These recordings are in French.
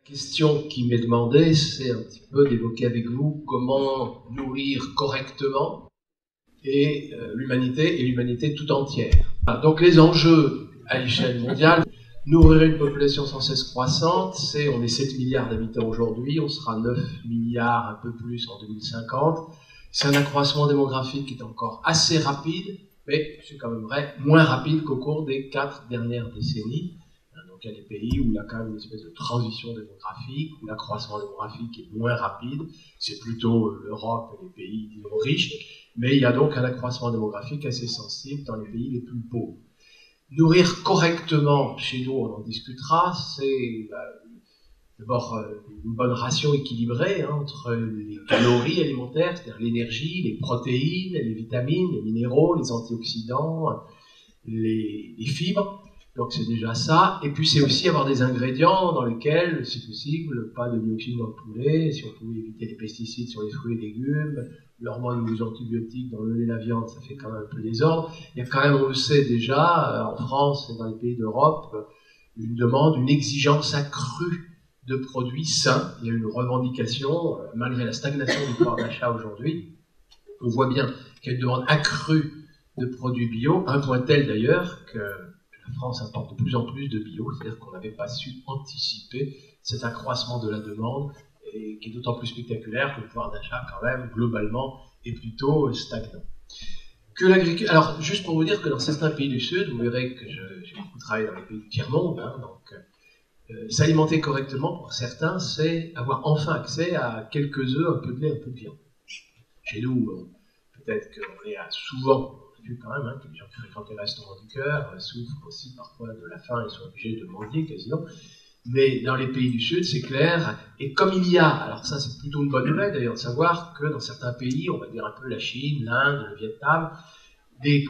Question qui m'est demandée, c'est un petit peu d'évoquer avec vous comment nourrir correctement l'humanité tout entière. Donc les enjeux à l'échelle mondiale, nourrir une population sans cesse croissante, on est 7 milliards d'habitants aujourd'hui, on sera 9 milliards, un peu plus en 2050. C'est un accroissement démographique qui est encore assez rapide, mais c'est quand même vrai, moins rapide qu'au cours des 4 dernières décennies. Donc il y a des pays où il y a quand même une espèce de transition démographique, où l'accroissement démographique est moins rapide, c'est plutôt l'Europe et les pays, disons, riches, mais il y a donc un accroissement démographique assez sensible dans les pays les plus pauvres. Nourrir correctement, chez nous on en discutera, c'est d'abord une bonne ration équilibrée entre les calories alimentaires, c'est-à-dire l'énergie, les protéines, les vitamines, les minéraux, les antioxydants, les fibres. Donc c'est déjà ça, et puis c'est aussi avoir des ingrédients dans lesquels, si possible, pas de dioxine dans le poulet, si on pouvait éviter les pesticides sur les fruits et légumes, l'hormone ou les antibiotiques dans le lait et la viande, ça fait quand même un peu désordre. Il y a quand même, on le sait déjà, en France et dans les pays d'Europe, une demande, une exigence accrue de produits sains. Il y a une revendication, malgré la stagnation du pouvoir d'achat aujourd'hui, on voit bien qu'il y a une demande accrue de produits bio, un point tel d'ailleurs que la France importe de plus en plus de bio, c'est-à-dire qu'on n'avait pas su anticiper cet accroissement de la demande, et qui est d'autant plus spectaculaire que le pouvoir d'achat, quand même, globalement, est plutôt stagnant. Alors, juste pour vous dire que dans certains pays du Sud, vous verrez que j'ai beaucoup travaillé dans les pays du tiers-monde, donc s'alimenter correctement, pour certains, c'est avoir enfin accès à quelques œufs, un peu de lait, un peu de viande. Chez nous, peut-être qu'on est souvent vu quand même que les gens qui fréquentent les restaurants du cœur souffrent aussi parfois de la faim et sont obligés de mendier quasiment. Mais dans les pays du Sud, c'est clair. Et comme il y a, alors ça c'est plutôt une bonne nouvelle d'ailleurs de savoir que dans certains pays, on va dire un peu la Chine, l'Inde, le Vietnam,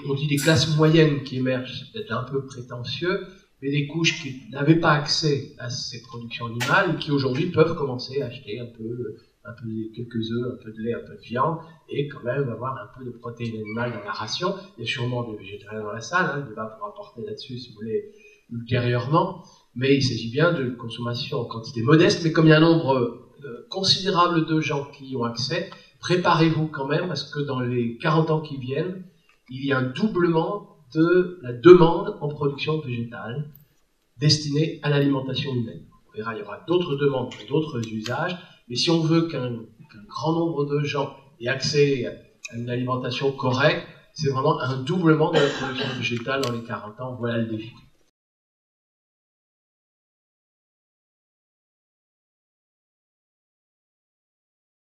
on dit des classes moyennes qui émergent, c'est peut-être un peu prétentieux, mais des couches qui n'avaient pas accès à ces productions animales et qui aujourd'hui peuvent commencer à acheter quelques œufs, un peu de lait, un peu de viande, et quand même avoir un peu de protéines animales dans la ration. Il y a sûrement des végétariens dans la salle, le débat pourra porter là-dessus si vous voulez ultérieurement, mais il s'agit bien de consommation en quantité modeste, mais comme il y a un nombre considérable de gens qui y ont accès, préparez-vous quand même, parce que dans les 40 ans qui viennent, il y a un doublement de la demande en production végétale destinée à l'alimentation humaine. On verra, il y aura d'autres demandes pour d'autres usages, mais si on veut qu'un grand nombre de gens aient accès à une alimentation correcte, c'est vraiment un doublement de la production végétale dans les 40 ans. Voilà le défi.